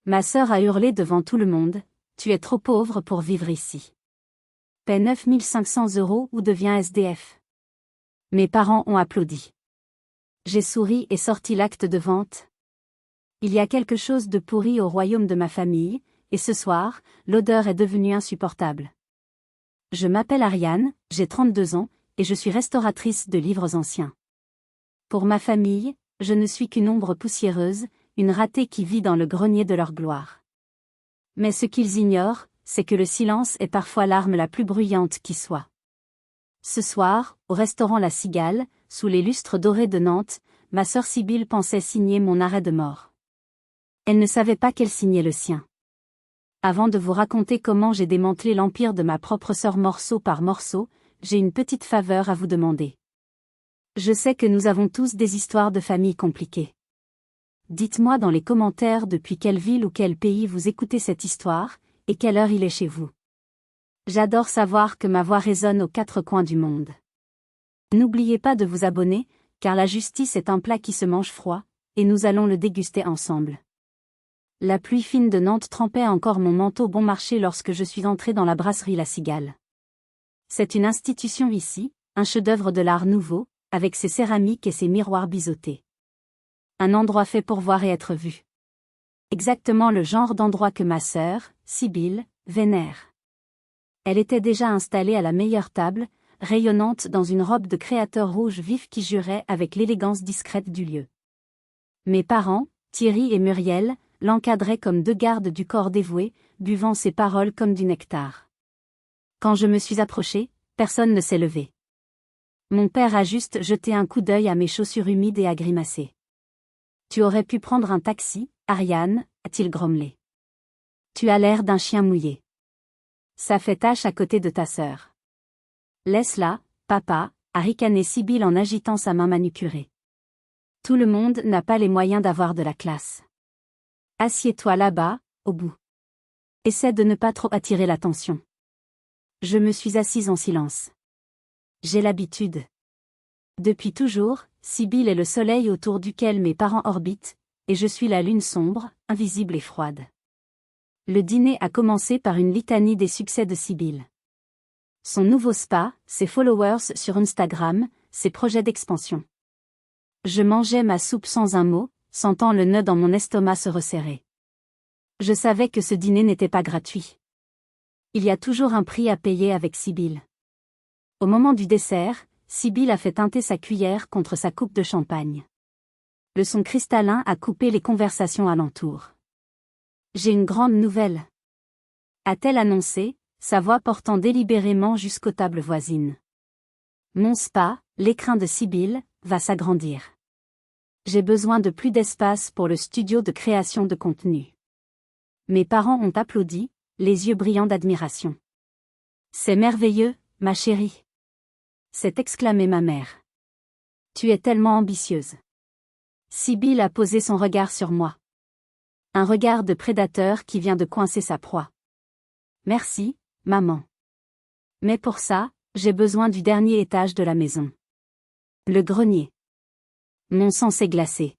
Ma sœur a hurlé devant tout le monde, « Tu es trop pauvre pour vivre ici. Paie 9 500 € ou deviens SDF. » Mes parents ont applaudi. J'ai souri et sorti l'acte de vente. Il y a quelque chose de pourri au royaume de ma famille, et ce soir, l'odeur est devenue insupportable. Je m'appelle Ariane, j'ai 32 ans, et je suis restauratrice de livres anciens. Pour ma famille, je ne suis qu'une ombre poussiéreuse, une ratée qui vit dans le grenier de leur gloire. Mais ce qu'ils ignorent, c'est que le silence est parfois l'arme la plus bruyante qui soit. Ce soir, au restaurant La Cigale, sous les lustres dorés de Nantes, ma sœur Sibylle pensait signer mon arrêt de mort. Elle ne savait pas qu'elle signait le sien. Avant de vous raconter comment j'ai démantelé l'empire de ma propre sœur morceau par morceau, j'ai une petite faveur à vous demander. Je sais que nous avons tous des histoires de famille compliquées. Dites-moi dans les commentaires depuis quelle ville ou quel pays vous écoutez cette histoire, et quelle heure il est chez vous. J'adore savoir que ma voix résonne aux quatre coins du monde. N'oubliez pas de vous abonner, car la justice est un plat qui se mange froid, et nous allons le déguster ensemble. La pluie fine de Nantes trempait encore mon manteau bon marché lorsque je suis entrée dans la brasserie La Cigale. C'est une institution ici, un chef-d'œuvre de l'art nouveau, avec ses céramiques et ses miroirs biseautés. Un endroit fait pour voir et être vu. Exactement le genre d'endroit que ma sœur, Sibylle, vénère. Elle était déjà installée à la meilleure table, rayonnante dans une robe de créateur rouge vif qui jurait avec l'élégance discrète du lieu. Mes parents, Thierry et Muriel, l'encadraient comme deux gardes du corps dévoués, buvant ses paroles comme du nectar. Quand je me suis approchée, personne ne s'est levé. Mon père a juste jeté un coup d'œil à mes chaussures humides et a grimacé. « Tu aurais pu prendre un taxi, Ariane, » a-t-il grommelé. « Tu as l'air d'un chien mouillé. Ça fait tache à côté de ta sœur. »« Laisse-la, papa, » a ricané Sibylle en agitant sa main manucurée. « Tout le monde n'a pas les moyens d'avoir de la classe. Assieds-toi là-bas, au bout. Essaie de ne pas trop attirer l'attention. » Je me suis assise en silence. J'ai l'habitude. Depuis toujours, Sibylle est le soleil autour duquel mes parents orbitent, et je suis la lune sombre, invisible et froide. Le dîner a commencé par une litanie des succès de Sibylle. Son nouveau spa, ses followers sur Instagram, ses projets d'expansion. Je mangeais ma soupe sans un mot, sentant le nœud dans mon estomac se resserrer. Je savais que ce dîner n'était pas gratuit. Il y a toujours un prix à payer avec Sibylle. Au moment du dessert, Sibylle a fait teinter sa cuillère contre sa coupe de champagne. Le son cristallin a coupé les conversations alentour. « J'ai une grande nouvelle. » a-t-elle annoncé, sa voix portant délibérément jusqu'aux tables voisines. Mon spa, l'écrin de Sibylle, va s'agrandir. J'ai besoin de plus d'espace pour le studio de création de contenu. Mes parents ont applaudi, les yeux brillants d'admiration. « C'est merveilleux, ma chérie. » s'est exclamée ma mère. « Tu es tellement ambitieuse. » Sibylle a posé son regard sur moi. Un regard de prédateur qui vient de coincer sa proie. « Merci, maman. Mais pour ça, j'ai besoin du dernier étage de la maison. » Le grenier. Mon sang s'est glacé.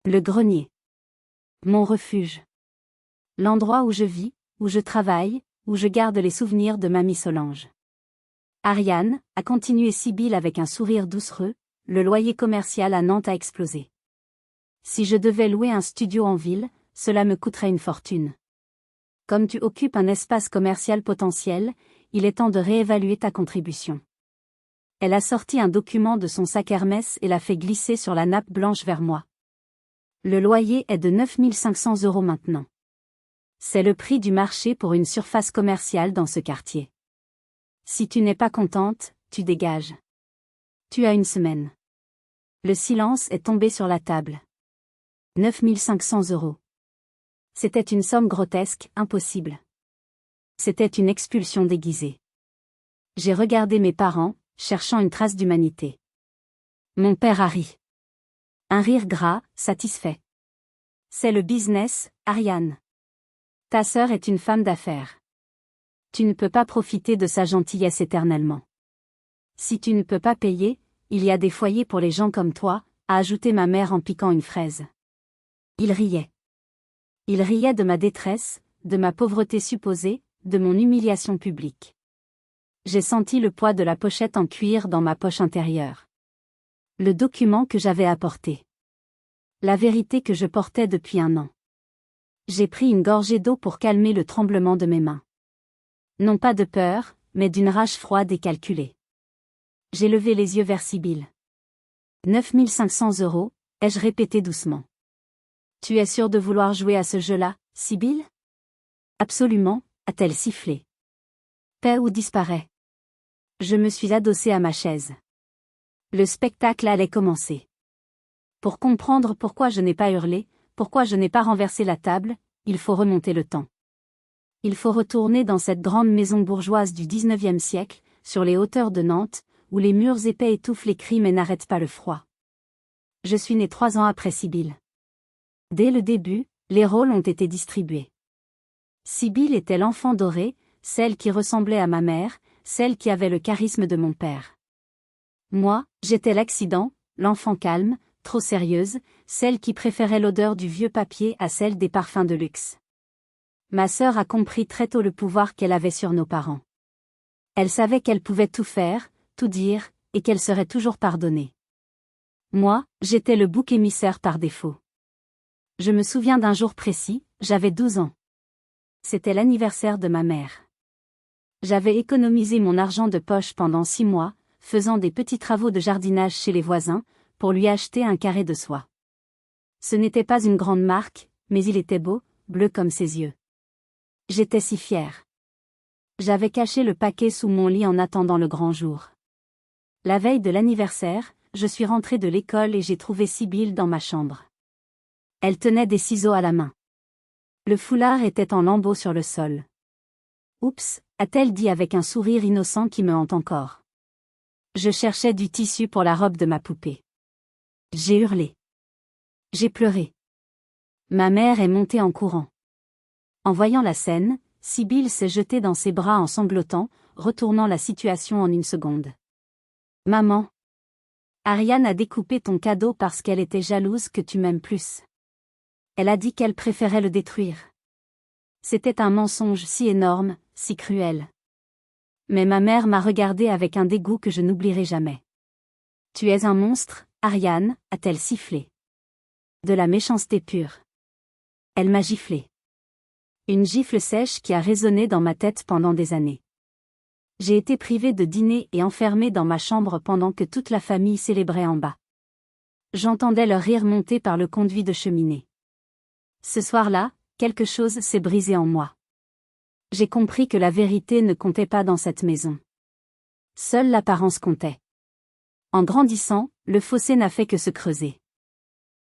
Le grenier. Mon refuge. L'endroit où je vis, où je travaille, où je garde les souvenirs de Mamie Solange. Ariane, a continué Sibylle avec un sourire doucereux, le loyer commercial à Nantes a explosé. Si je devais louer un studio en ville, cela me coûterait une fortune. Comme tu occupes un espace commercial potentiel, il est temps de réévaluer ta contribution. Elle a sorti un document de son sac Hermès et l'a fait glisser sur la nappe blanche vers moi. Le loyer est de 9 500 € maintenant. C'est le prix du marché pour une surface commerciale dans ce quartier. Si tu n'es pas contente, tu dégages. Tu as une semaine. Le silence est tombé sur la table. 9 500 €. C'était une somme grotesque, impossible. C'était une expulsion déguisée. J'ai regardé mes parents, cherchant une trace d'humanité. Mon père a ri. Un rire gras, satisfait. C'est le business, Ariane. Ta sœur est une femme d'affaires. Tu ne peux pas profiter de sa gentillesse éternellement. Si tu ne peux pas payer, il y a des foyers pour les gens comme toi, a ajouté ma mère en piquant une fraise. Il riait. Il riait de ma détresse, de ma pauvreté supposée, de mon humiliation publique. J'ai senti le poids de la pochette en cuir dans ma poche intérieure. Le document que j'avais apporté. La vérité que je portais depuis 1 an. J'ai pris une gorgée d'eau pour calmer le tremblement de mes mains. Non pas de peur, mais d'une rage froide et calculée. J'ai levé les yeux vers Sibylle. 9 500 €, ai-je répété doucement. Tu es sûre de vouloir jouer à ce jeu-là, Sibylle ? Absolument, a-t-elle sifflé. Paie ou disparaît. Je me suis adossée à ma chaise. Le spectacle allait commencer. Pour comprendre pourquoi je n'ai pas hurlé, pourquoi je n'ai pas renversé la table, il faut remonter le temps. Il faut retourner dans cette grande maison bourgeoise du 19e siècle, sur les hauteurs de Nantes, où les murs épais étouffent les cris mais n'arrêtent pas le froid. Je suis née 3 ans après Sibylle. Dès le début, les rôles ont été distribués. Sibylle était l'enfant doré, celle qui ressemblait à ma mère, celle qui avait le charisme de mon père. Moi, j'étais l'accident, l'enfant calme, trop sérieuse, celle qui préférait l'odeur du vieux papier à celle des parfums de luxe. Ma sœur a compris très tôt le pouvoir qu'elle avait sur nos parents. Elle savait qu'elle pouvait tout faire, tout dire, et qu'elle serait toujours pardonnée. Moi, j'étais le bouc émissaire par défaut. Je me souviens d'un jour précis, j'avais 12 ans. C'était l'anniversaire de ma mère. J'avais économisé mon argent de poche pendant 6 mois, faisant des petits travaux de jardinage chez les voisins, pour lui acheter un carré de soie. Ce n'était pas une grande marque, mais il était beau, bleu comme ses yeux. J'étais si fière. J'avais caché le paquet sous mon lit en attendant le grand jour. La veille de l'anniversaire, je suis rentrée de l'école et j'ai trouvé Sibylle dans ma chambre. Elle tenait des ciseaux à la main. Le foulard était en lambeaux sur le sol. Oups, a-t-elle dit avec un sourire innocent qui me hante encore. Je cherchais du tissu pour la robe de ma poupée. J'ai hurlé. J'ai pleuré. Ma mère est montée en courant. En voyant la scène, Sibylle s'est jetée dans ses bras en sanglotant, retournant la situation en 1 seconde. Maman. Ariane a découpé ton cadeau parce qu'elle était jalouse que tu m'aimes plus. Elle a dit qu'elle préférait le détruire. C'était un mensonge si énorme, si cruel. Mais ma mère m'a regardée avec un dégoût que je n'oublierai jamais. Tu es un monstre, Ariane, a-t-elle sifflé. De la méchanceté pure. Elle m'a giflé. Une gifle sèche qui a résonné dans ma tête pendant des années. J'ai été privée de dîner et enfermée dans ma chambre pendant que toute la famille célébrait en bas. J'entendais leur rire monter par le conduit de cheminée. Ce soir-là, quelque chose s'est brisé en moi. J'ai compris que la vérité ne comptait pas dans cette maison. Seule l'apparence comptait. En grandissant, le fossé n'a fait que se creuser.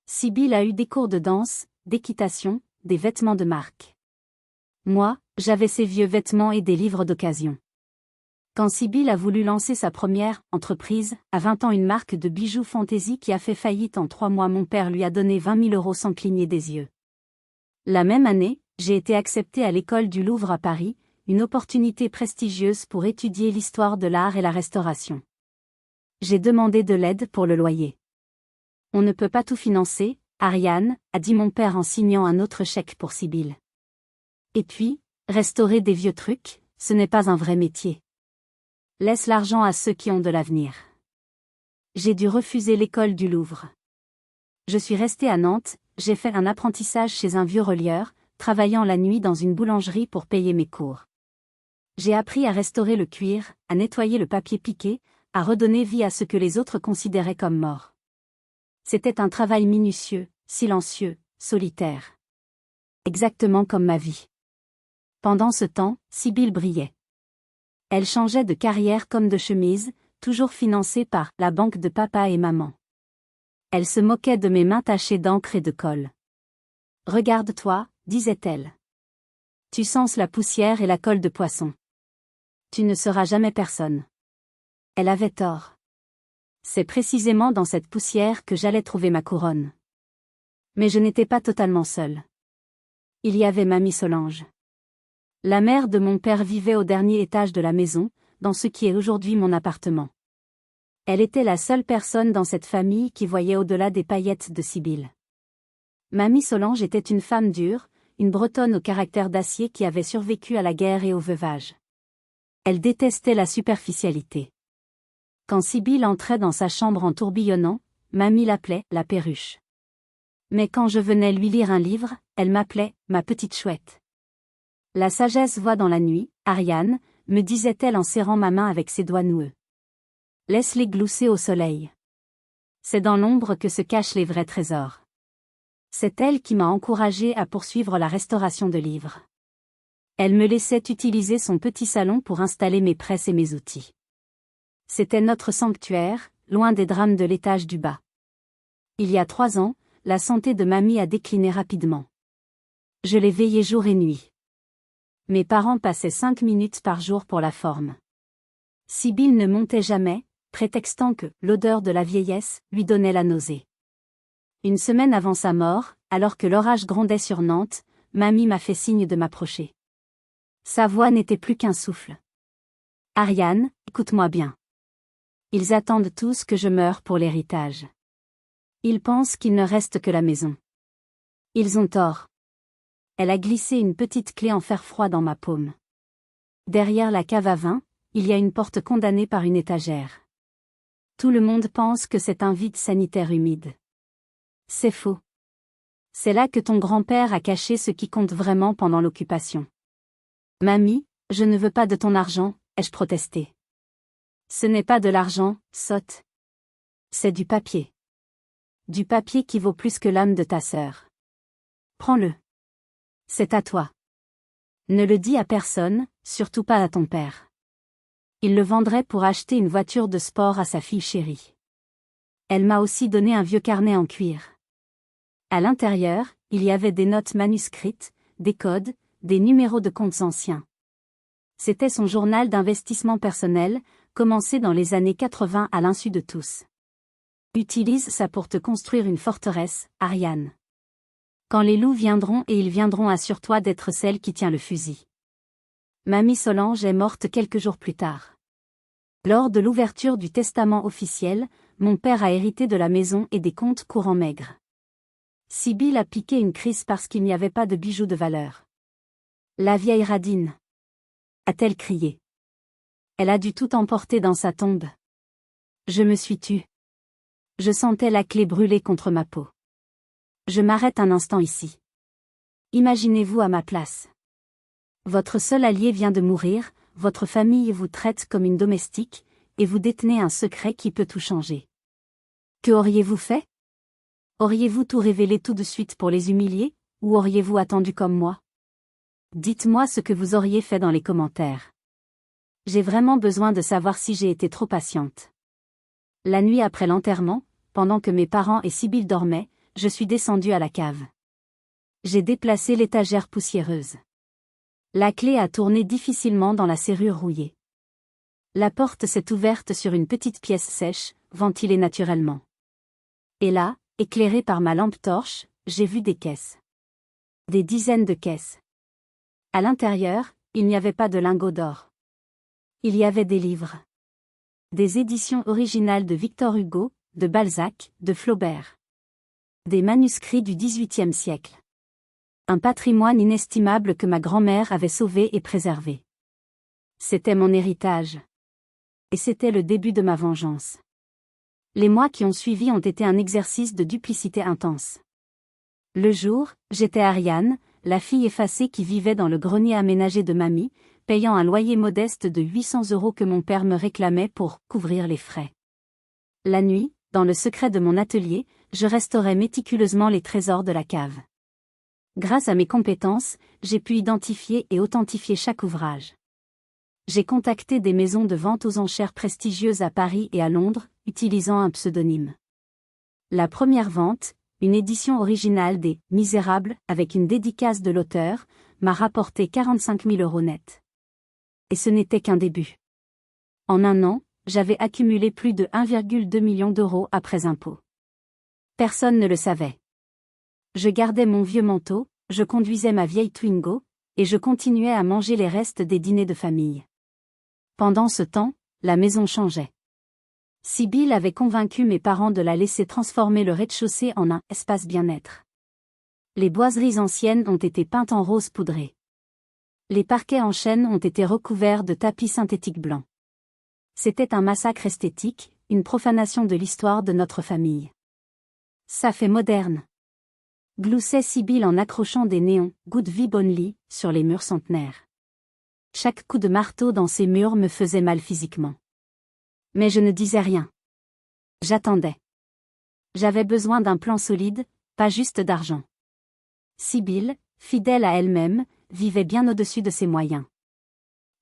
Sibylle a eu des cours de danse, d'équitation, des vêtements de marque. Moi, j'avais ses vieux vêtements et des livres d'occasion. Quand Sibylle a voulu lancer sa première entreprise, à 20 ans une marque de bijoux fantaisie qui a fait faillite en 3 mois, mon père lui a donné 20 000 € sans cligner des yeux. La même année, j'ai été acceptée à l'école du Louvre à Paris, une opportunité prestigieuse pour étudier l'histoire de l'art et la restauration. J'ai demandé de l'aide pour le loyer. On ne peut pas tout financer, Ariane, a dit mon père en signant un autre chèque pour Sibylle. Et puis, restaurer des vieux trucs, ce n'est pas un vrai métier. Laisse l'argent à ceux qui ont de l'avenir. J'ai dû refuser l'école du Louvre. Je suis restée à Nantes, j'ai fait un apprentissage chez un vieux relieur, travaillant la nuit dans une boulangerie pour payer mes cours. J'ai appris à restaurer le cuir, à nettoyer le papier piqué, à redonner vie à ce que les autres considéraient comme mort. C'était un travail minutieux, silencieux, solitaire. Exactement comme ma vie. Pendant ce temps, Sibylle brillait. Elle changeait de carrière comme de chemise, toujours financée par la banque de papa et maman. Elle se moquait de mes mains tachées d'encre et de colle. « Regarde-toi », disait-elle. « Tu sens la poussière et la colle de poisson. Tu ne seras jamais personne. » Elle avait tort. C'est précisément dans cette poussière que j'allais trouver ma couronne. Mais je n'étais pas totalement seule. Il y avait mamie Solange. La mère de mon père vivait au dernier étage de la maison, dans ce qui est aujourd'hui mon appartement. Elle était la seule personne dans cette famille qui voyait au-delà des paillettes de Sibylle. Mamie Solange était une femme dure, une Bretonne au caractère d'acier qui avait survécu à la guerre et au veuvage. Elle détestait la superficialité. Quand Sibylle entrait dans sa chambre en tourbillonnant, mamie l'appelait la perruche. Mais quand je venais lui lire un livre, elle m'appelait ma petite chouette. La sagesse voit dans la nuit, Ariane, me disait-elle en serrant ma main avec ses doigts noueux. Laisse-les glousser au soleil. C'est dans l'ombre que se cachent les vrais trésors. C'est elle qui m'a encouragée à poursuivre la restauration de livres. Elle me laissait utiliser son petit salon pour installer mes presses et mes outils. C'était notre sanctuaire, loin des drames de l'étage du bas. Il y a 3 ans, la santé de mamie a décliné rapidement. Je l'ai veillée jour et nuit. Mes parents passaient 5 minutes par jour pour la forme. Sibylle ne montait jamais, prétextant que l'odeur de la vieillesse lui donnait la nausée. Une semaine avant sa mort, alors que l'orage grondait sur Nantes, mamie m'a fait signe de m'approcher. Sa voix n'était plus qu'un souffle. Ariane, écoute-moi bien. Ils attendent tous que je meure pour l'héritage. Ils pensent qu'il ne reste que la maison. Ils ont tort. Elle a glissé une petite clé en fer froid dans ma paume. Derrière la cave à vin, il y a une porte condamnée par une étagère. Tout le monde pense que c'est un vide sanitaire humide. C'est faux. C'est là que ton grand-père a caché ce qui compte vraiment pendant l'occupation. Mamie, je ne veux pas de ton argent, ai-je protesté. Ce n'est pas de l'argent, sotte. C'est du papier. Du papier qui vaut plus que l'âme de ta sœur. Prends-le. C'est à toi. Ne le dis à personne, surtout pas à ton père. Il le vendrait pour acheter une voiture de sport à sa fille chérie. Elle m'a aussi donné un vieux carnet en cuir. À l'intérieur, il y avait des notes manuscrites, des codes, des numéros de comptes anciens. C'était son journal d'investissement personnel, commencé dans les années 80 à l'insu de tous. Utilise ça pour te construire une forteresse, Ariane. Quand les loups viendront et ils viendront, assure-toi d'être celle qui tient le fusil. Mamie Solange est morte quelques jours plus tard. Lors de l'ouverture du testament officiel, mon père a hérité de la maison et des comptes courants maigres. Sibylle a piqué une crise parce qu'il n'y avait pas de bijoux de valeur. La vieille radine, a-t-elle crié. Elle a dû tout emporter dans sa tombe. Je me suis tue. Je sentais la clé brûler contre ma peau. Je m'arrête un instant ici. Imaginez-vous à ma place. Votre seul allié vient de mourir, votre famille vous traite comme une domestique, et vous détenez un secret qui peut tout changer. Que auriez-vous fait? Auriez-vous tout révélé tout de suite pour les humilier, ou auriez-vous attendu comme moi? Dites-moi ce que vous auriez fait dans les commentaires. J'ai vraiment besoin de savoir si j'ai été trop patiente. La nuit après l'enterrement, pendant que mes parents et Sibylle dormaient, je suis descendue à la cave. J'ai déplacé l'étagère poussiéreuse. La clé a tourné difficilement dans la serrure rouillée. La porte s'est ouverte sur une petite pièce sèche, ventilée naturellement. Et là, éclairée par ma lampe torche, j'ai vu des caisses. Des dizaines de caisses. À l'intérieur, il n'y avait pas de lingots d'or. Il y avait des livres. Des éditions originales de Victor Hugo, de Balzac, de Flaubert. Des manuscrits du XVIIIe siècle. Un patrimoine inestimable que ma grand-mère avait sauvé et préservé. C'était mon héritage. Et c'était le début de ma vengeance. Les mois qui ont suivi ont été un exercice de duplicité intense. Le jour, j'étais Ariane, la fille effacée qui vivait dans le grenier aménagé de mamie, payant un loyer modeste de 800 € que mon père me réclamait pour couvrir les frais. La nuit, dans le secret de mon atelier, je restaurais méticuleusement les trésors de la cave. Grâce à mes compétences, j'ai pu identifier et authentifier chaque ouvrage. J'ai contacté des maisons de vente aux enchères prestigieuses à Paris et à Londres, utilisant un pseudonyme. La première vente, une édition originale des « Misérables » avec une dédicace de l'auteur, m'a rapporté 45 000 € net. Et ce n'était qu'un début. En un an, j'avais accumulé plus de 1,2 million d'euros après impôts. Personne ne le savait. Je gardais mon vieux manteau, je conduisais ma vieille Twingo, et je continuais à manger les restes des dîners de famille. Pendant ce temps, la maison changeait. Sibylle avait convaincu mes parents de la laisser transformer le rez-de-chaussée en un espace bien-être. Les boiseries anciennes ont été peintes en rose poudré. Les parquets en chêne ont été recouverts de tapis synthétiques blancs. C'était un massacre esthétique, une profanation de l'histoire de notre famille. Ça fait moderne. Gloussait Sibylle en accrochant des néons « Good Vibe Only » sur les murs centenaires. Chaque coup de marteau dans ces murs me faisait mal physiquement. Mais je ne disais rien. J'attendais. J'avais besoin d'un plan solide, pas juste d'argent. Sibylle, fidèle à elle-même, vivait bien au-dessus de ses moyens.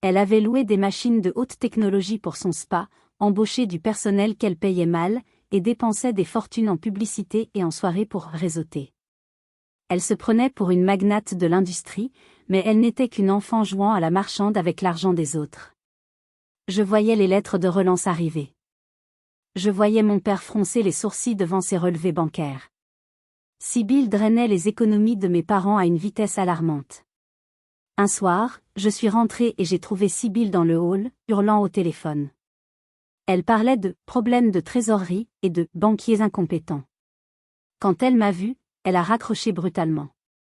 Elle avait loué des machines de haute technologie pour son spa, embauché du personnel qu'elle payait mal, et dépensait des fortunes en publicité et en soirées pour réseauter. Elle se prenait pour une magnate de l'industrie, mais elle n'était qu'une enfant jouant à la marchande avec l'argent des autres. Je voyais les lettres de relance arriver. Je voyais mon père froncer les sourcils devant ses relevés bancaires. Sibylle drainait les économies de mes parents à une vitesse alarmante. Un soir, je suis rentrée et j'ai trouvé Sibylle dans le hall, hurlant au téléphone. Elle parlait de « problèmes de trésorerie » et de « banquiers incompétents ». Quand elle m'a vue, elle a raccroché brutalement.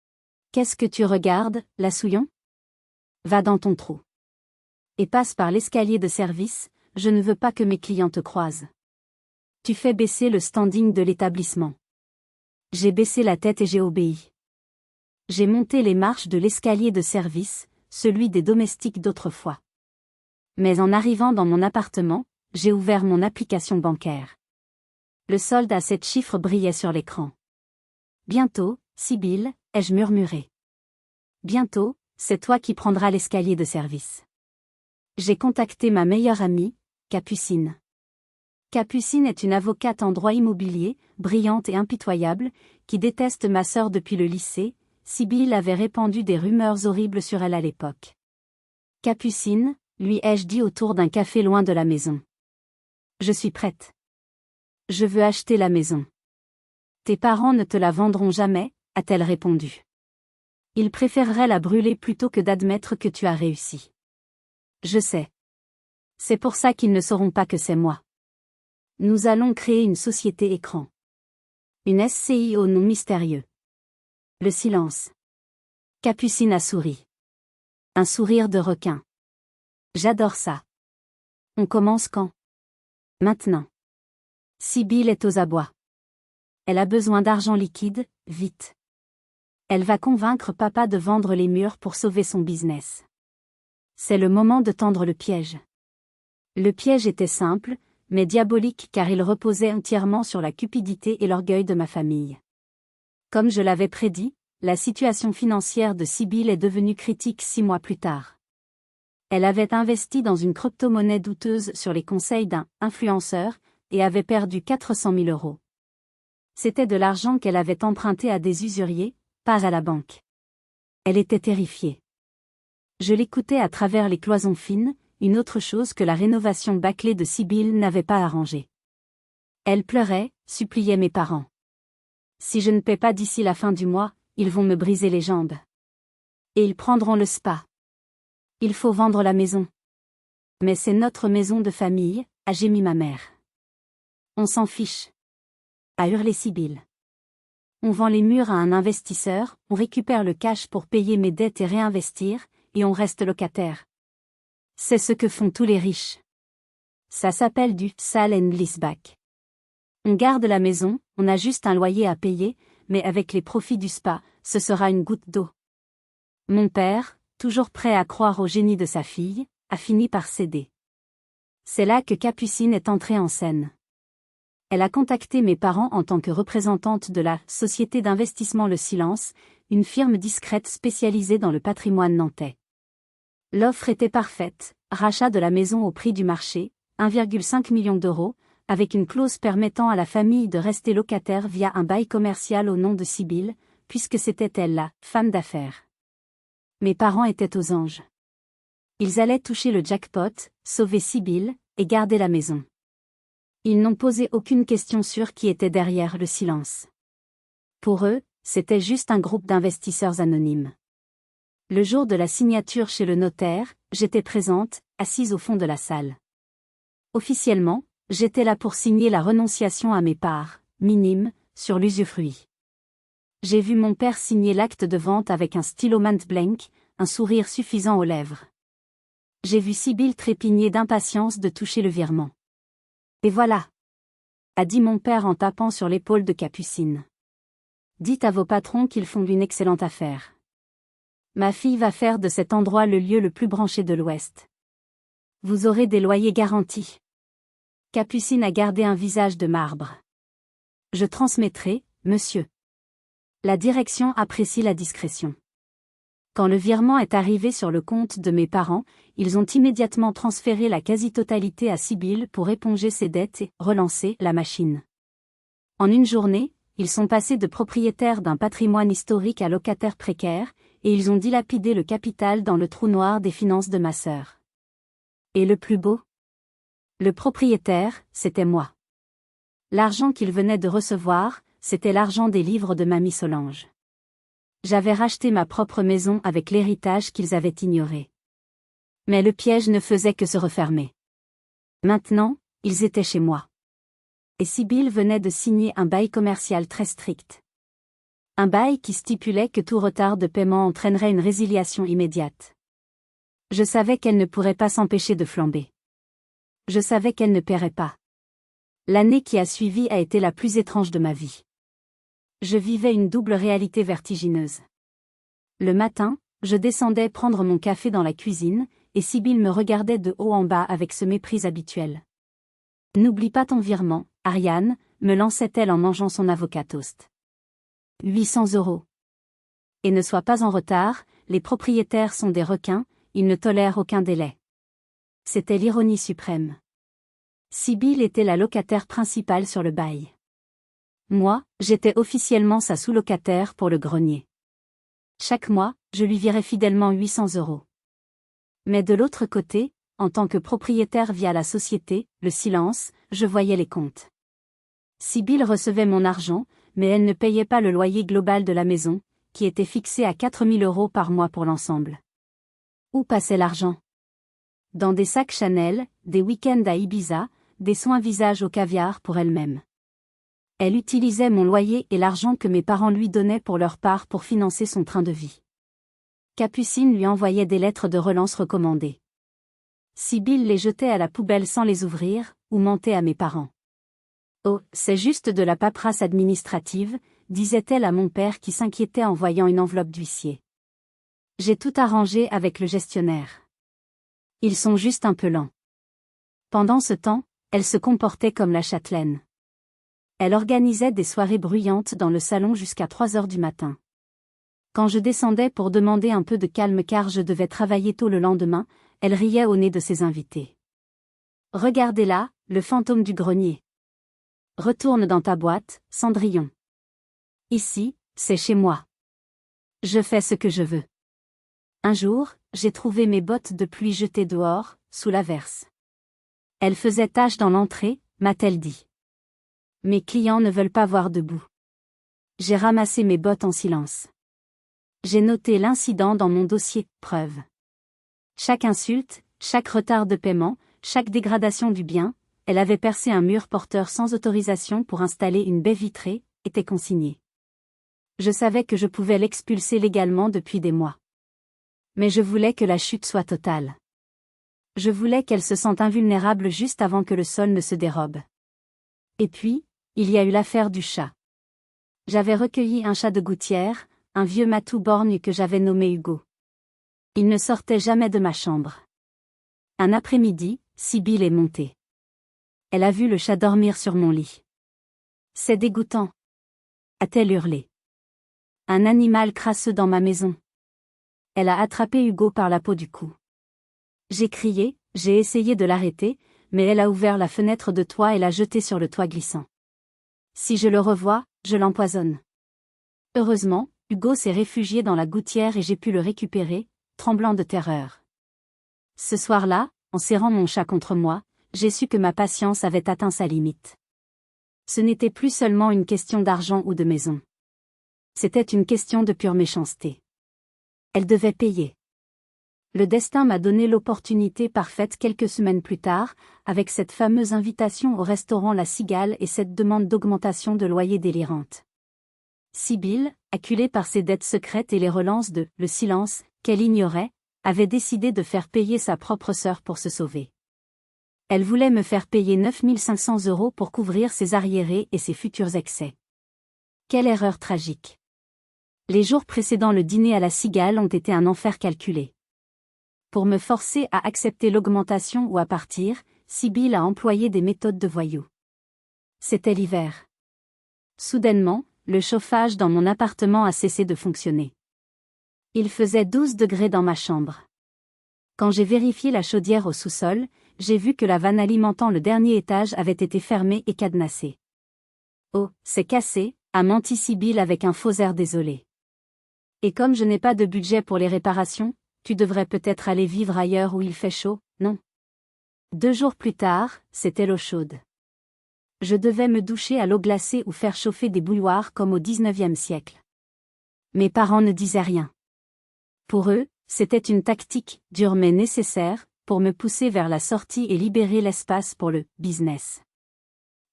« Qu'est-ce que tu regardes, la souillon ? Va dans ton trou. Et passe par l'escalier de service, je ne veux pas que mes clients te croisent. Tu fais baisser le standing de l'établissement. » J'ai baissé la tête et j'ai obéi. J'ai monté les marches de l'escalier de service, celui des domestiques d'autrefois. Mais en arrivant dans mon appartement, j'ai ouvert mon application bancaire. Le solde à 7 chiffres brillait sur l'écran. Bientôt, Sibylle, ai-je murmuré. Bientôt, c'est toi qui prendras l'escalier de service. J'ai contacté ma meilleure amie, Capucine. Capucine est une avocate en droit immobilier, brillante et impitoyable, qui déteste ma sœur depuis le lycée. Sibylle avait répandu des rumeurs horribles sur elle à l'époque. Capucine, lui ai-je dit autour d'un café loin de la maison. Je suis prête. Je veux acheter la maison. Tes parents ne te la vendront jamais, a-t-elle répondu. Ils préféreraient la brûler plutôt que d'admettre que tu as réussi. Je sais. C'est pour ça qu'ils ne sauront pas que c'est moi. Nous allons créer une société écran. Une SCI au nom mystérieux. Le silence. Capucine a souri. Un sourire de requin. J'adore ça. On commence quand ? Maintenant. Sibylle est aux abois. Elle a besoin d'argent liquide, vite. Elle va convaincre papa de vendre les murs pour sauver son business. C'est le moment de tendre le piège. Le piège était simple, mais diabolique car il reposait entièrement sur la cupidité et l'orgueil de ma famille. Comme je l'avais prédit, la situation financière de Sibylle est devenue critique 6 mois plus tard. Elle avait investi dans une crypto-monnaie douteuse sur les conseils d'un « influenceur » et avait perdu 400 000 €. C'était de l'argent qu'elle avait emprunté à des usuriers, pas à la banque. Elle était terrifiée. Je l'écoutais à travers les cloisons fines, une autre chose que la rénovation bâclée de Sibylle n'avait pas arrangée. Elle pleurait, suppliait mes parents. Si je ne paie pas d'ici la fin du mois, ils vont me briser les jambes. Et ils prendront le spa. Il faut vendre la maison. Mais c'est notre maison de famille, a gémi ma mère. On s'en fiche. A hurlé Sibylle. On vend les murs à un investisseur, on récupère le cash pour payer mes dettes et réinvestir, et on reste locataire. C'est ce que font tous les riches. Ça s'appelle du sale and leaseback. On garde la maison, on a juste un loyer à payer, mais avec les profits du spa, ce sera une goutte d'eau. Mon père, toujours prêt à croire au génie de sa fille, a fini par céder. C'est là que Capucine est entrée en scène. Elle a contacté mes parents en tant que représentante de la Société d'investissement Le Silence, une firme discrète spécialisée dans le patrimoine nantais. L'offre était parfaite, rachat de la maison au prix du marché, 1,5 million d'euros, avec une clause permettant à la famille de rester locataire via un bail commercial au nom de Sibylle, puisque c'était elle la femme d'affaires. Mes parents étaient aux anges. Ils allaient toucher le jackpot, sauver Sibylle, et garder la maison. Ils n'ont posé aucune question sur qui était derrière le silence. Pour eux, c'était juste un groupe d'investisseurs anonymes. Le jour de la signature chez le notaire, j'étais présente, assise au fond de la salle. Officiellement, j'étais là pour signer la renonciation à mes parts, minimes, sur l'usufruit. J'ai vu mon père signer l'acte de vente avec un stylo Montblanc, un sourire suffisant aux lèvres. J'ai vu Sibylle trépigner d'impatience de toucher le virement. Et voilà, a dit mon père en tapant sur l'épaule de Capucine. Dites à vos patrons qu'ils font une excellente affaire. Ma fille va faire de cet endroit le lieu le plus branché de l'Ouest. Vous aurez des loyers garantis. Capucine a gardé un visage de marbre. Je transmettrai, monsieur. La direction apprécie la discrétion. Quand le virement est arrivé sur le compte de mes parents, ils ont immédiatement transféré la quasi-totalité à Sibylle pour éponger ses dettes et relancer la machine. En une journée, ils sont passés de propriétaires d'un patrimoine historique à locataires précaires, et ils ont dilapidé le capital dans le trou noir des finances de ma sœur. Et le plus beau? Le propriétaire, c'était moi. L'argent qu'ils venaient de recevoir, c'était l'argent des livres de mamie Solange. J'avais racheté ma propre maison avec l'héritage qu'ils avaient ignoré. Mais le piège ne faisait que se refermer. Maintenant, ils étaient chez moi. Et Sibylle venait de signer un bail commercial très strict. Un bail qui stipulait que tout retard de paiement entraînerait une résiliation immédiate. Je savais qu'elle ne pourrait pas s'empêcher de flamber. Je savais qu'elle ne paierait pas. L'année qui a suivi a été la plus étrange de ma vie. Je vivais une double réalité vertigineuse. Le matin, je descendais prendre mon café dans la cuisine, et Sibylle me regardait de haut en bas avec ce mépris habituel. « N'oublie pas ton virement, Ariane », me lançait-elle en mangeant son avocat toast. 800 €. Et ne sois pas en retard, les propriétaires sont des requins, ils ne tolèrent aucun délai. C'était l'ironie suprême. Sibylle était la locataire principale sur le bail. Moi, j'étais officiellement sa sous-locataire pour le grenier. Chaque mois, je lui virais fidèlement 800 €. Mais de l'autre côté, en tant que propriétaire via la société, le silence, je voyais les comptes. Sibylle recevait mon argent, mais elle ne payait pas le loyer global de la maison, qui était fixé à 4 000 € par mois pour l'ensemble. Où passait l'argent? Dans des sacs Chanel, des week-ends à Ibiza, des soins visage au caviar pour elle-même. Elle utilisait mon loyer et l'argent que mes parents lui donnaient pour leur part pour financer son train de vie. Capucine lui envoyait des lettres de relance recommandées. Sibylle les jetait à la poubelle sans les ouvrir, ou mentait à mes parents. « Oh, c'est juste de la paperasse administrative », disait-elle à mon père qui s'inquiétait en voyant une enveloppe d'huissier. « J'ai tout arrangé avec le gestionnaire. Ils sont juste un peu lents. » Pendant ce temps, elle se comportait comme la châtelaine. Elle organisait des soirées bruyantes dans le salon jusqu'à 3 heures du matin. Quand je descendais pour demander un peu de calme car je devais travailler tôt le lendemain, elle riait au nez de ses invités. « Regardez là, le fantôme du grenier. Retourne dans ta boîte, Cendrillon. Ici, c'est chez moi. Je fais ce que je veux. » Un jour, j'ai trouvé mes bottes de pluie jetées dehors, sous l'averse. Elles faisaient tache dans l'entrée, m'a-t-elle dit. Mes clients ne veulent pas voir debout. J'ai ramassé mes bottes en silence. J'ai noté l'incident dans mon dossier « Preuve ». Chaque insulte, chaque retard de paiement, chaque dégradation du bien, elle avait percé un mur porteur sans autorisation pour installer une baie vitrée, était consignée. Je savais que je pouvais l'expulser légalement depuis des mois. Mais je voulais que la chute soit totale. Je voulais qu'elle se sente invulnérable juste avant que le sol ne se dérobe. Et puis, il y a eu l'affaire du chat. J'avais recueilli un chat de gouttière, un vieux matou borgne que j'avais nommé Hugo. Il ne sortait jamais de ma chambre. Un après-midi, Sibylle est montée. Elle a vu le chat dormir sur mon lit. « C'est dégoûtant !» a-t-elle hurlé. « Un animal crasseux dans ma maison. » Elle a attrapé Hugo par la peau du cou. J'ai crié, j'ai essayé de l'arrêter, mais elle a ouvert la fenêtre de toit et l'a jeté sur le toit glissant. Si je le revois, je l'empoisonne. Heureusement, Hugo s'est réfugié dans la gouttière et j'ai pu le récupérer, tremblant de terreur. Ce soir-là, en serrant mon chat contre moi, j'ai su que ma patience avait atteint sa limite. Ce n'était plus seulement une question d'argent ou de maison. C'était une question de pure méchanceté. Elle devait payer. Le destin m'a donné l'opportunité parfaite quelques semaines plus tard, avec cette fameuse invitation au restaurant La Cigale et cette demande d'augmentation de loyer délirante. Sibylle, acculée par ses dettes secrètes et les relances de « le silence » qu'elle ignorait, avait décidé de faire payer sa propre sœur pour se sauver. Elle voulait me faire payer 9 500 € pour couvrir ses arriérés et ses futurs excès. Quelle erreur tragique. Les jours précédant le dîner à la Cigale ont été un enfer calculé. Pour me forcer à accepter l'augmentation ou à partir, Sibylle a employé des méthodes de voyou. C'était l'hiver. Soudainement, le chauffage dans mon appartement a cessé de fonctionner. Il faisait 12 degrés dans ma chambre. Quand j'ai vérifié la chaudière au sous-sol, j'ai vu que la vanne alimentant le dernier étage avait été fermée et cadenassée. « Oh, c'est cassé », a menti Sibylle avec un faux air désolé. « Et comme je n'ai pas de budget pour les réparations, tu devrais peut-être aller vivre ailleurs où il fait chaud, non ?» 2 jours plus tard, c'était l'eau chaude. Je devais me doucher à l'eau glacée ou faire chauffer des bouilloires comme au XIXe siècle. Mes parents ne disaient rien. Pour eux, c'était une tactique, dure mais nécessaire, pour me pousser vers la sortie et libérer l'espace pour le « business ».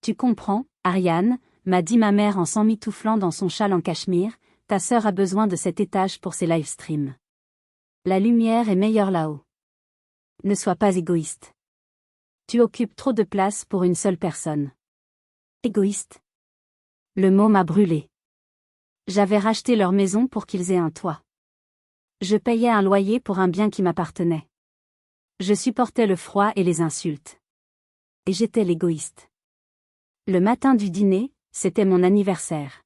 Tu comprends, Ariane, m'a dit ma mère en s'emmitouflant dans son châle en cachemire, ta sœur a besoin de cet étage pour ses live streams. La lumière est meilleure là-haut. Ne sois pas égoïste. Tu occupes trop de place pour une seule personne. Égoïste. Le mot m'a brûlé. J'avais racheté leur maison pour qu'ils aient un toit. Je payais un loyer pour un bien qui m'appartenait. Je supportais le froid et les insultes. Et j'étais l'égoïste. Le matin du dîner, c'était mon anniversaire.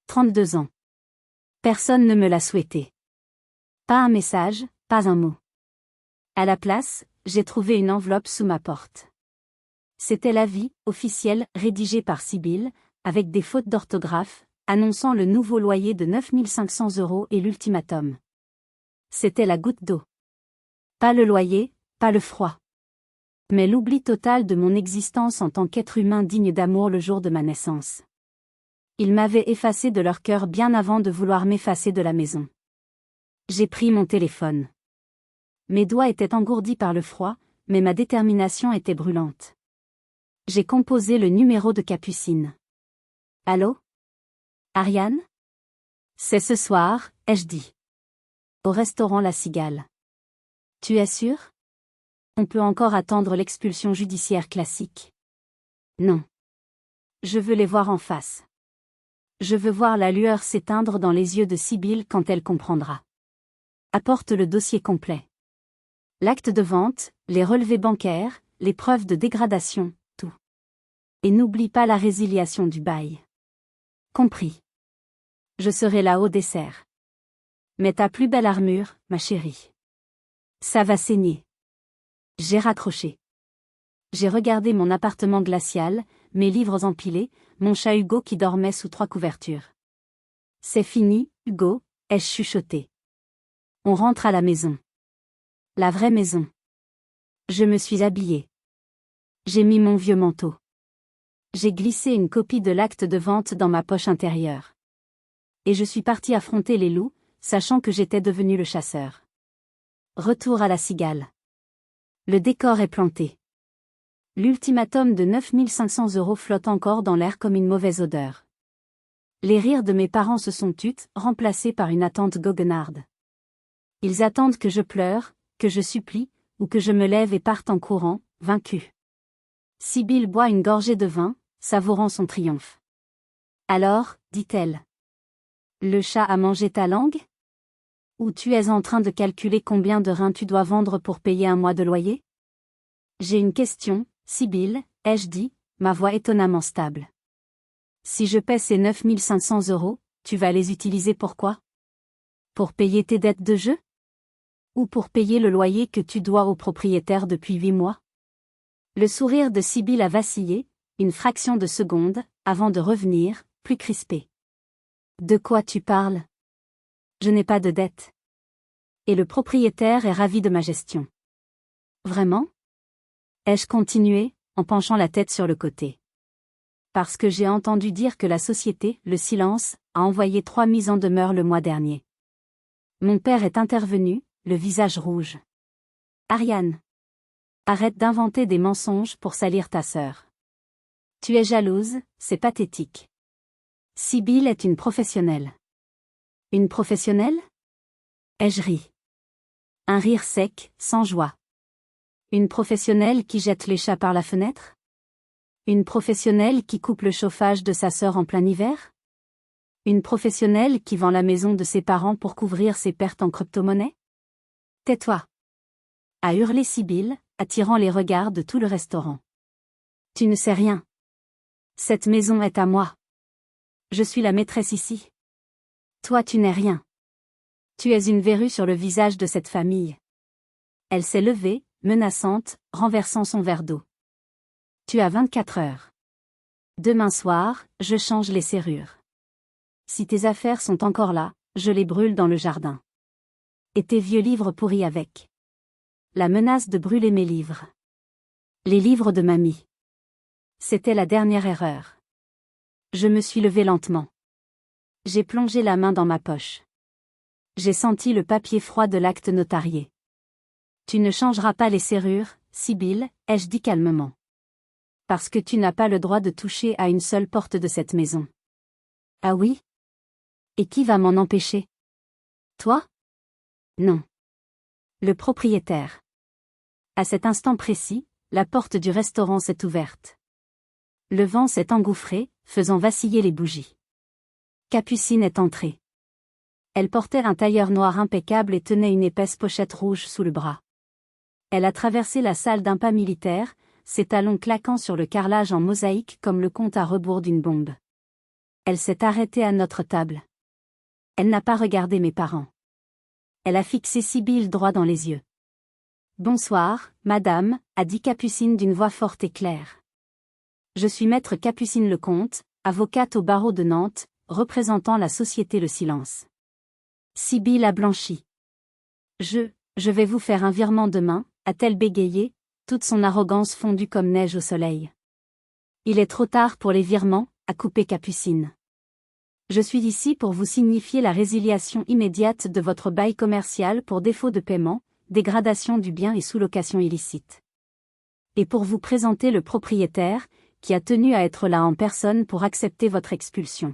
32 ans. Personne ne me l'a souhaité. Pas un message, pas un mot. À la place, j'ai trouvé une enveloppe sous ma porte. C'était l'avis, officiel, rédigé par Sibylle, avec des fautes d'orthographe, annonçant le nouveau loyer de 9 500 € et l'ultimatum. C'était la goutte d'eau. Pas le loyer, pas le froid. Mais l'oubli total de mon existence en tant qu'être humain digne d'amour le jour de ma naissance. Ils m'avaient effacé de leur cœur bien avant de vouloir m'effacer de la maison. J'ai pris mon téléphone. Mes doigts étaient engourdis par le froid, mais ma détermination était brûlante. J'ai composé le numéro de Capucine. Allô? Ariane? C'est ce soir, ai-je dit. Au restaurant La Cigale. Tu es sûre? On peut encore attendre l'expulsion judiciaire classique. Non. Je veux les voir en face. Je veux voir la lueur s'éteindre dans les yeux de Sibylle quand elle comprendra. Apporte le dossier complet. L'acte de vente, les relevés bancaires, les preuves de dégradation, tout. Et n'oublie pas la résiliation du bail. Compris. Je serai là au dessert. Mets ta plus belle armure, ma chérie. Ça va saigner. J'ai raccroché. J'ai regardé mon appartement glacial, mes livres empilés, mon chat Hugo qui dormait sous 3 couvertures. C'est fini, Hugo, ai-je chuchoté. On rentre à la maison. La vraie maison. Je me suis habillée. J'ai mis mon vieux manteau. J'ai glissé une copie de l'acte de vente dans ma poche intérieure. Et je suis partie affronter les loups, sachant que j'étais devenu le chasseur. Retour à la Cigale. Le décor est planté. L'ultimatum de 9 500 € flotte encore dans l'air comme une mauvaise odeur. Les rires de mes parents se sont tus, remplacés par une attente goguenarde. Ils attendent que je pleure, que je supplie, ou que je me lève et parte en courant, vaincu. Sibylle boit une gorgée de vin, savourant son triomphe. Alors, dit-elle. Le chat a mangé ta langue? Ou tu es en train de calculer combien de reins tu dois vendre pour payer un mois de loyer? J'ai une question, Sibylle, ai-je dit, ma voix étonnamment stable. Si je paie ces 9 500 €, tu vas les utiliser pour quoi? Pour payer tes dettes de jeu? Ou pour payer le loyer que tu dois au propriétaire depuis 8 mois? Le sourire de Sibylle a vacillé, une fraction de seconde, avant de revenir, plus crispé. De quoi tu parles? Je n'ai pas de dette. Et le propriétaire est ravi de ma gestion. Vraiment? Ai-je continué, en penchant la tête sur le côté. Parce que j'ai entendu dire que la société, le silence, a envoyé 3 mises en demeure le mois dernier. Mon père est intervenu, le visage rouge. Ariane. Arrête d'inventer des mensonges pour salir ta sœur. Tu es jalouse, c'est pathétique. Sibylle est une professionnelle. Une professionnelle? Ai-je ri. Un rire sec, sans joie. Une professionnelle qui jette les chats par la fenêtre? Une professionnelle qui coupe le chauffage de sa sœur en plein hiver? Une professionnelle qui vend la maison de ses parents pour couvrir ses pertes en crypto-monnaie? Tais-toi! A hurlé Sibylle, attirant les regards de tout le restaurant. Tu ne sais rien. Cette maison est à moi. Je suis la maîtresse ici. Toi tu n'es rien. Tu es une verrue sur le visage de cette famille. Elle s'est levée, menaçante, renversant son verre d'eau. Tu as 24 heures. Demain soir, je change les serrures. Si tes affaires sont encore là, je les brûle dans le jardin. Et tes vieux livres pourris avec. La menace de brûler mes livres. Les livres de mamie. C'était la dernière erreur. Je me suis levée lentement. J'ai plongé la main dans ma poche. J'ai senti le papier froid de l'acte notarié. Tu ne changeras pas les serrures, Sibylle, ai-je dit calmement. Parce que tu n'as pas le droit de toucher à une seule porte de cette maison. Ah oui? Et qui va m'en empêcher? Toi? Non. Le propriétaire. À cet instant précis, la porte du restaurant s'est ouverte. Le vent s'est engouffré, faisant vaciller les bougies. Capucine est entrée. Elle portait un tailleur noir impeccable et tenait une épaisse pochette rouge sous le bras. Elle a traversé la salle d'un pas militaire, ses talons claquant sur le carrelage en mosaïque comme le compte à rebours d'une bombe. Elle s'est arrêtée à notre table. Elle n'a pas regardé mes parents. Elle a fixé Sibylle droit dans les yeux. « Bonsoir, madame », a dit Capucine d'une voix forte et claire. « Je suis maître Capucine Lecomte, avocate au barreau de Nantes, représentant la société Le Silence. » Sibylle a blanchi. « Je vais vous faire un virement demain », a-t-elle bégayé, toute son arrogance fondue comme neige au soleil. « Il est trop tard pour les virements », a coupé Capucine. « Je suis ici pour vous signifier la résiliation immédiate de votre bail commercial pour défaut de paiement, dégradation du bien et sous-location illicite. Et pour vous présenter le propriétaire, qui a tenu à être là en personne pour accepter votre expulsion. »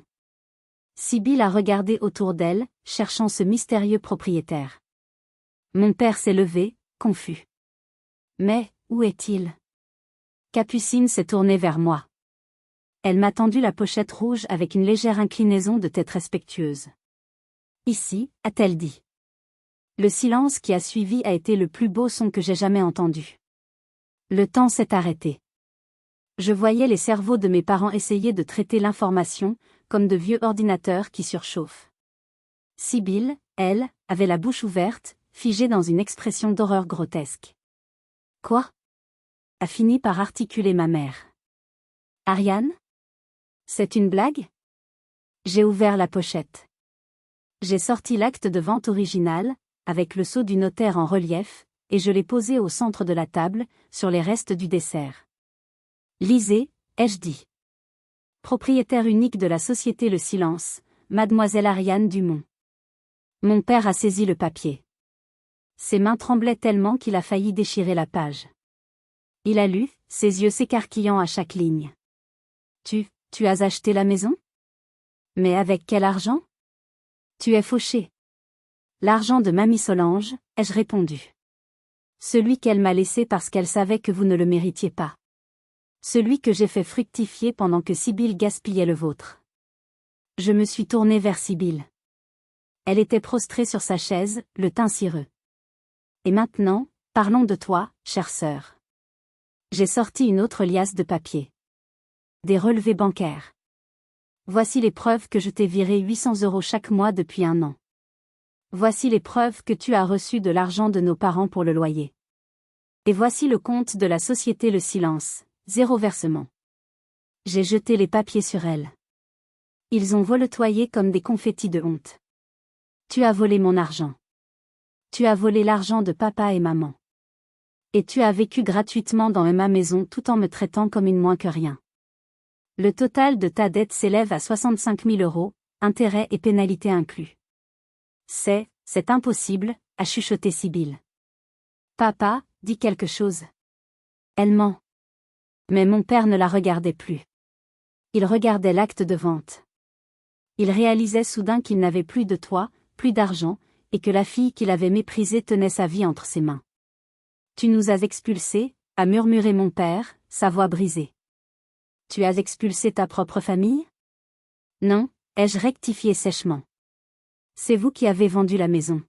Sibylle a regardé autour d'elle, cherchant ce mystérieux propriétaire. Mon père s'est levé, confus. Mais, où est-il? Capucine s'est tournée vers moi. Elle m'a tendu la pochette rouge avec une légère inclinaison de tête respectueuse. Ici, a-t-elle dit. Le silence qui a suivi a été le plus beau son que j'ai jamais entendu. Le temps s'est arrêté. Je voyais les cerveaux de mes parents essayer de traiter l'information, comme de vieux ordinateurs qui surchauffent. Sibylle, elle, avait la bouche ouverte, figée dans une expression d'horreur grotesque. Quoi? A fini par articuler ma mère. Ariane? C'est une blague? J'ai ouvert la pochette. J'ai sorti l'acte de vente original, avec le sceau du notaire en relief, et je l'ai posé au centre de la table, sur les restes du dessert. Lisez, ai-je dit. Propriétaire unique de la société Le Silence, mademoiselle Ariane Dumont. Mon père a saisi le papier. Ses mains tremblaient tellement qu'il a failli déchirer la page. Il a lu, ses yeux s'écarquillant à chaque ligne. Tu as acheté la maison? Mais avec quel argent? Tu es fauché. L'argent de mamie Solange, ai-je répondu. Celui qu'elle m'a laissé parce qu'elle savait que vous ne le méritiez pas. Celui que j'ai fait fructifier pendant que Sibylle gaspillait le vôtre. Je me suis tournée vers Sibylle. Elle était prostrée sur sa chaise, le teint cireux. Et maintenant, parlons de toi, chère sœur. J'ai sorti une autre liasse de papier. Des relevés bancaires. Voici les preuves que je t'ai viré 800 € chaque mois depuis 1 an. Voici les preuves que tu as reçu de l'argent de nos parents pour le loyer. Et voici le compte de la société Le Silence, 0 versement. J'ai jeté les papiers sur elle. Ils ont voletoyé comme des confettis de honte. Tu as volé mon argent. Tu as volé l'argent de papa et maman. Et tu as vécu gratuitement dans ma maison tout en me traitant comme une moins que rien. Le total de ta dette s'élève à 65 000 €, intérêts et pénalités inclus. C'est impossible, a chuchoté Sibylle. Papa, dit quelque chose. Elle ment. Mais mon père ne la regardait plus. Il regardait l'acte de vente. Il réalisait soudain qu'il n'avait plus de toit, plus d'argent, et que la fille qu'il avait méprisée tenait sa vie entre ses mains. Tu nous as expulsés, a murmuré mon père, sa voix brisée. Tu as expulsé ta propre famille? Non, ai-je rectifié sèchement. C'est vous qui avez vendu la maison.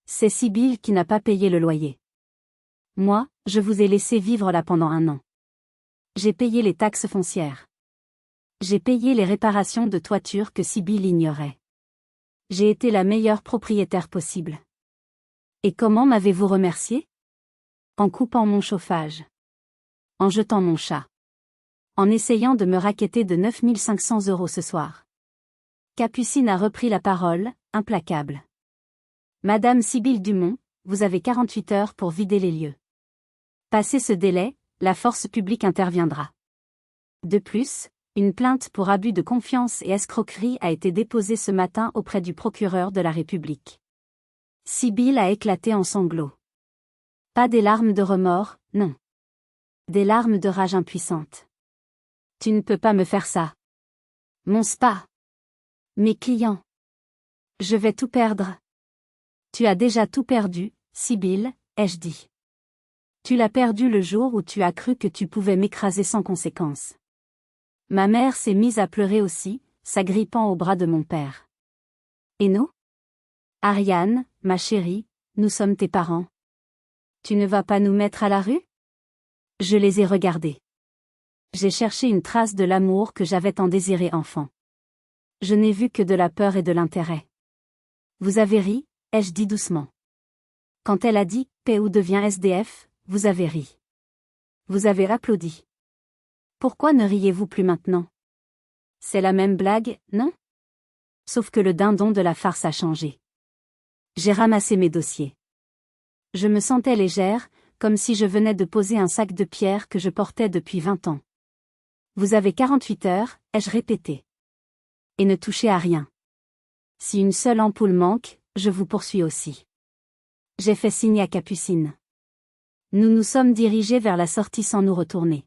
C'est Sibylle qui n'a pas payé le loyer. Moi, je vous ai laissé vivre là pendant 1 an. J'ai payé les taxes foncières. J'ai payé les réparations de toiture que Sibylle ignorait. J'ai été la meilleure propriétaire possible. Et comment m'avez-vous remercié? En coupant mon chauffage. En jetant mon chat. En essayant de me racketter de 9 500 € ce soir. Capucine a repris la parole, implacable. Madame Sibylle Dumont, vous avez 48 heures pour vider les lieux. Passé ce délai, la force publique interviendra. De plus, une plainte pour abus de confiance et escroquerie a été déposée ce matin auprès du procureur de la République. Sibylle a éclaté en sanglots. Pas des larmes de remords, non. Des larmes de rage impuissante. Tu ne peux pas me faire ça. Mon spa. Mes clients. Je vais tout perdre. Tu as déjà tout perdu, Sibylle, ai-je dit. Tu l'as perdu le jour où tu as cru que tu pouvais m'écraser sans conséquence. Ma mère s'est mise à pleurer aussi, s'agrippant au bras de mon père. Et nous? Ariane, ma chérie, nous sommes tes parents. Tu ne vas pas nous mettre à la rue? Je les ai regardés. J'ai cherché une trace de l'amour que j'avais tant désiré enfant. Je n'ai vu que de la peur et de l'intérêt. Vous avez ri, ai-je dit doucement. Quand elle a dit « Paix ou devient SDF », vous avez ri. Vous avez applaudi. Pourquoi ne riez-vous plus maintenant? C'est la même blague, non? Sauf que le dindon de la farce a changé. J'ai ramassé mes dossiers. Je me sentais légère, comme si je venais de poser un sac de pierre que je portais depuis 20 ans. Vous avez 48 heures, ai-je répété. Et ne touchez à rien. Si une seule ampoule manque, je vous poursuis aussi. J'ai fait signe à Capucine. Nous nous sommes dirigés vers la sortie sans nous retourner.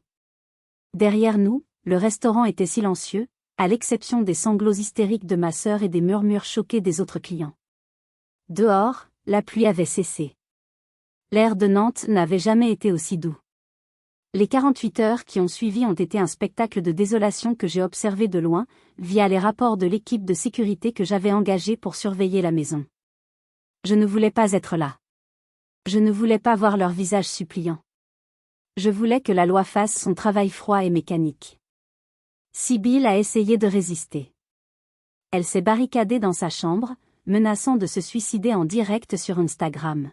Derrière nous, le restaurant était silencieux, à l'exception des sanglots hystériques de ma sœur et des murmures choqués des autres clients. Dehors, la pluie avait cessé. L'air de Nantes n'avait jamais été aussi doux. Les 48 heures qui ont suivi ont été un spectacle de désolation que j'ai observé de loin, via les rapports de l'équipe de sécurité que j'avais engagée pour surveiller la maison. Je ne voulais pas être là. Je ne voulais pas voir leur visage suppliant. Je voulais que la loi fasse son travail froid et mécanique. Sibylle a essayé de résister. Elle s'est barricadée dans sa chambre, menaçant de se suicider en direct sur Instagram.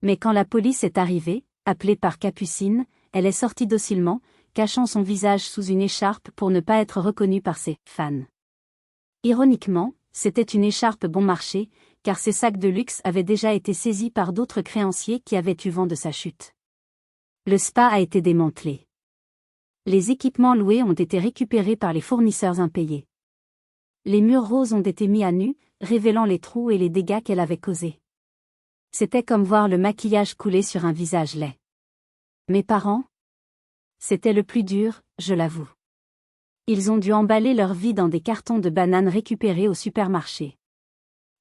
Mais quand la police est arrivée, appelée par Capucine, elle est sortie docilement, cachant son visage sous une écharpe pour ne pas être reconnue par ses fans. Ironiquement, c'était une écharpe bon marché, car ses sacs de luxe avaient déjà été saisis par d'autres créanciers qui avaient eu vent de sa chute. Le spa a été démantelé. Les équipements loués ont été récupérés par les fournisseurs impayés. Les murs roses ont été mis à nu, révélant les trous et les dégâts qu'elle avait causés. C'était comme voir le maquillage couler sur un visage laid. Mes parents? C'était le plus dur, je l'avoue. Ils ont dû emballer leur vie dans des cartons de bananes récupérés au supermarché.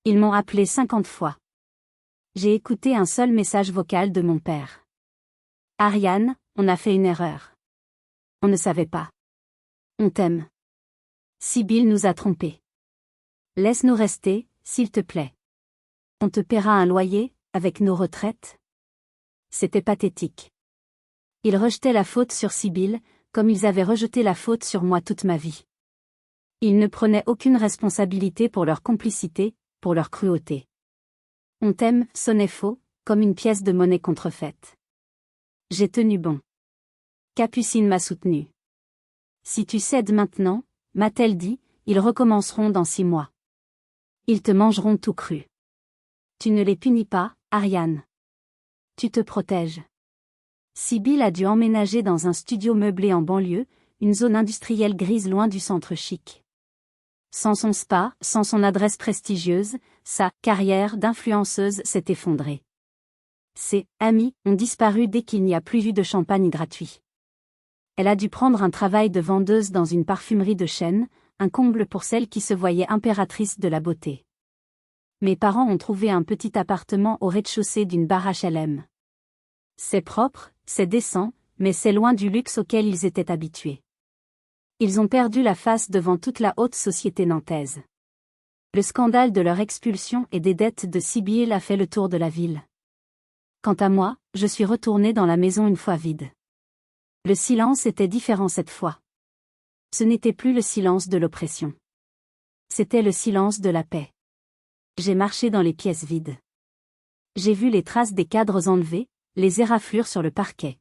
Ils m'ont appelé 50 fois. J'ai écouté un seul message vocal de mon père. Ariane, on a fait une erreur. On ne savait pas. On t'aime. Sibylle nous a trompés. Laisse-nous rester, s'il te plaît. On te paiera un loyer, avec nos retraites. C'était pathétique. Ils rejetaient la faute sur Sibylle, comme ils avaient rejeté la faute sur moi toute ma vie. Ils ne prenaient aucune responsabilité pour leur complicité, pour leur cruauté. On t'aime sonnait faux, comme une pièce de monnaie contrefaite. J'ai tenu bon. Capucine m'a soutenue. Si tu cèdes maintenant, m'a-t-elle dit, ils recommenceront dans 6 mois. Ils te mangeront tout cru. Tu ne les punis pas, Ariane. Tu te protèges. Sibylle a dû emménager dans un studio meublé en banlieue, une zone industrielle grise loin du centre chic. Sans son spa, sans son adresse prestigieuse, sa carrière d'influenceuse s'est effondrée. Ses amis ont disparu dès qu'il n'y a plus eu de champagne gratuit. Elle a dû prendre un travail de vendeuse dans une parfumerie de chaîne, un comble pour celle qui se voyait impératrice de la beauté. Mes parents ont trouvé un petit appartement au rez-de-chaussée d'une barre HLM. C'est propre, c'est décent, mais c'est loin du luxe auquel ils étaient habitués. Ils ont perdu la face devant toute la haute société nantaise. Le scandale de leur expulsion et des dettes de Sibylle a fait le tour de la ville. Quant à moi, je suis retournée dans la maison une fois vide. Le silence était différent cette fois. Ce n'était plus le silence de l'oppression. C'était le silence de la paix. J'ai marché dans les pièces vides. J'ai vu les traces des cadres enlevés, les éraflures sur le parquet.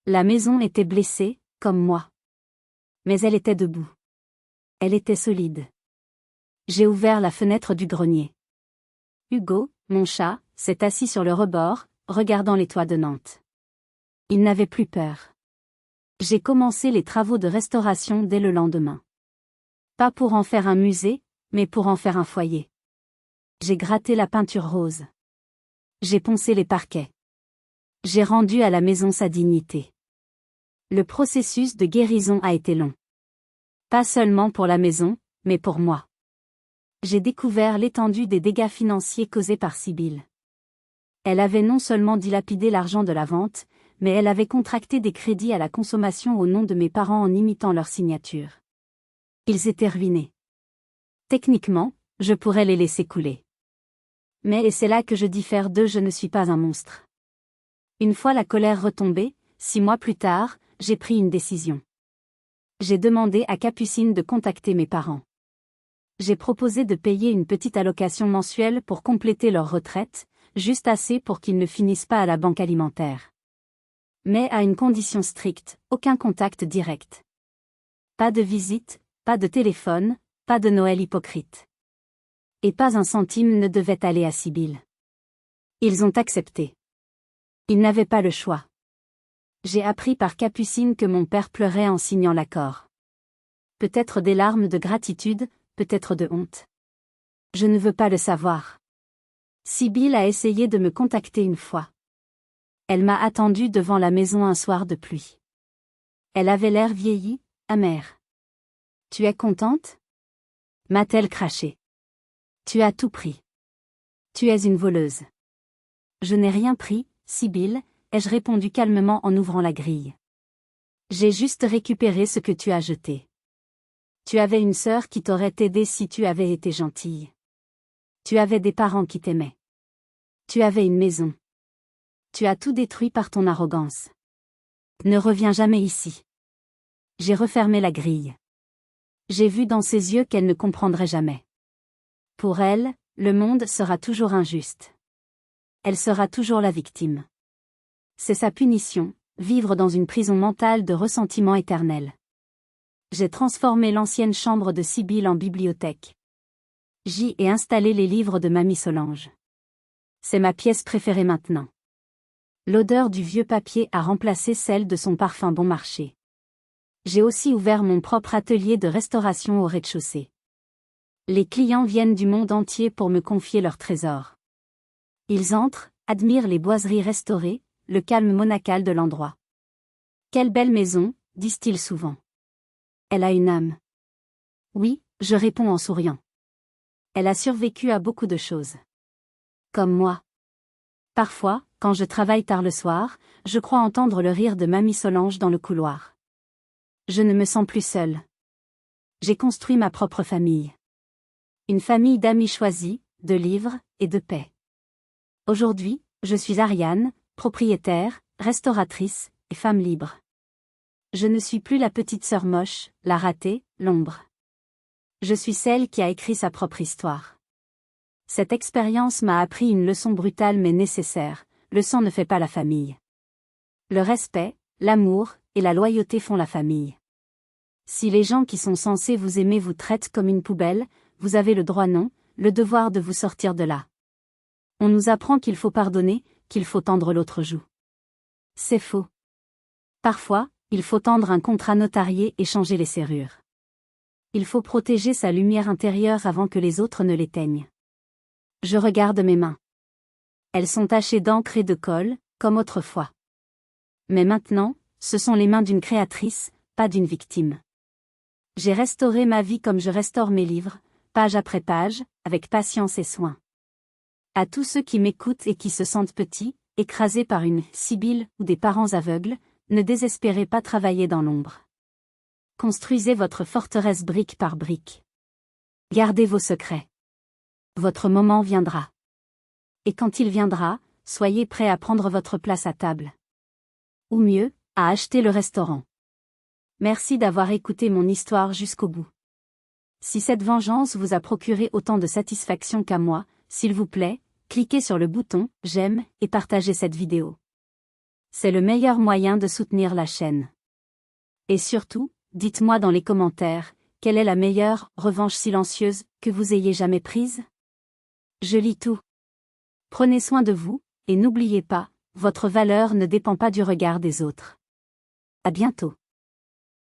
La maison était blessée, comme moi. Mais elle était debout. Elle était solide. J'ai ouvert la fenêtre du grenier. Hugo, mon chat, s'est assis sur le rebord, regardant les toits de Nantes. Il n'avait plus peur. J'ai commencé les travaux de restauration dès le lendemain. Pas pour en faire un musée, mais pour en faire un foyer. J'ai gratté la peinture rose. J'ai poncé les parquets. J'ai rendu à la maison sa dignité. Le processus de guérison a été long. Pas seulement pour la maison, mais pour moi. J'ai découvert l'étendue des dégâts financiers causés par Sibylle. Elle avait non seulement dilapidé l'argent de la vente, mais elle avait contracté des crédits à la consommation au nom de mes parents en imitant leur signature. Ils étaient ruinés. Techniquement, je pourrais les laisser couler. Mais et c'est là que je diffère d'eux, je ne suis pas un monstre. Une fois la colère retombée, 6 mois plus tard, j'ai pris une décision. J'ai demandé à Capucine de contacter mes parents. J'ai proposé de payer une petite allocation mensuelle pour compléter leur retraite, juste assez pour qu'ils ne finissent pas à la banque alimentaire. Mais à une condition stricte, aucun contact direct. Pas de visite, pas de téléphone, pas de Noël hypocrite. Et pas un centime ne devait aller à Sibylle. Ils ont accepté. Ils n'avaient pas le choix. J'ai appris par Capucine que mon père pleurait en signant l'accord. Peut-être des larmes de gratitude, peut-être de honte. Je ne veux pas le savoir. Sibylle a essayé de me contacter une fois. Elle m'a attendu devant la maison un soir de pluie. Elle avait l'air vieillie, amère. « Tu es contente ?» m'a-t-elle craché. « Tu as tout pris. Tu es une voleuse. » Je n'ai rien pris, Sibylle, ai-je répondu calmement en ouvrant la grille. J'ai juste récupéré ce que tu as jeté. Tu avais une sœur qui t'aurait aidé si tu avais été gentille. Tu avais des parents qui t'aimaient. Tu avais une maison. Tu as tout détruit par ton arrogance. Ne reviens jamais ici. J'ai refermé la grille. J'ai vu dans ses yeux qu'elle ne comprendrait jamais. Pour elle, le monde sera toujours injuste. Elle sera toujours la victime. C'est sa punition, vivre dans une prison mentale de ressentiment éternel. J'ai transformé l'ancienne chambre de Sibylle en bibliothèque. J'y ai installé les livres de Mamie Solange. C'est ma pièce préférée maintenant. L'odeur du vieux papier a remplacé celle de son parfum bon marché. J'ai aussi ouvert mon propre atelier de restauration au rez-de-chaussée. Les clients viennent du monde entier pour me confier leurs trésors. Ils entrent, admirent les boiseries restaurées, le calme monacal de l'endroit. Quelle belle maison, disent-ils souvent. Elle a une âme. Oui, je réponds en souriant. Elle a survécu à beaucoup de choses. Comme moi. Parfois, quand je travaille tard le soir, je crois entendre le rire de Mamie Solange dans le couloir. Je ne me sens plus seule. J'ai construit ma propre famille. Une famille d'amis choisis, de livres, et de paix. Aujourd'hui, je suis Ariane, propriétaire, restauratrice, et femme libre. Je ne suis plus la petite sœur moche, la ratée, l'ombre. Je suis celle qui a écrit sa propre histoire. Cette expérience m'a appris une leçon brutale mais nécessaire, le sang ne fait pas la famille. Le respect, l'amour, et la loyauté font la famille. Si les gens qui sont censés vous aimer vous traitent comme une poubelle, vous avez le droit non, le devoir de vous sortir de là. On nous apprend qu'il faut pardonner, qu'il faut tendre l'autre joue. C'est faux. Parfois, il faut tendre un contrat notarié et changer les serrures. Il faut protéger sa lumière intérieure avant que les autres ne l'éteignent. Je regarde mes mains. Elles sont tachées d'encre et de colle, comme autrefois. Mais maintenant, ce sont les mains d'une créatrice, pas d'une victime. J'ai restauré ma vie comme je restaure mes livres, page après page, avec patience et soin. À tous ceux qui m'écoutent et qui se sentent petits, écrasés par une sibylle ou des parents aveugles, ne désespérez pas travailler dans l'ombre. Construisez votre forteresse brique par brique. Gardez vos secrets. Votre moment viendra. Et quand il viendra, soyez prêts à prendre votre place à table. Ou mieux, à acheter le restaurant. Merci d'avoir écouté mon histoire jusqu'au bout. Si cette vengeance vous a procuré autant de satisfaction qu'à moi, s'il vous plaît, cliquez sur le bouton « J'aime » et partagez cette vidéo. C'est le meilleur moyen de soutenir la chaîne. Et surtout, dites-moi dans les commentaires, quelle est la meilleure revanche silencieuse que vous ayez jamais prise? Je lis tout. Prenez soin de vous, et n'oubliez pas, votre valeur ne dépend pas du regard des autres. À bientôt.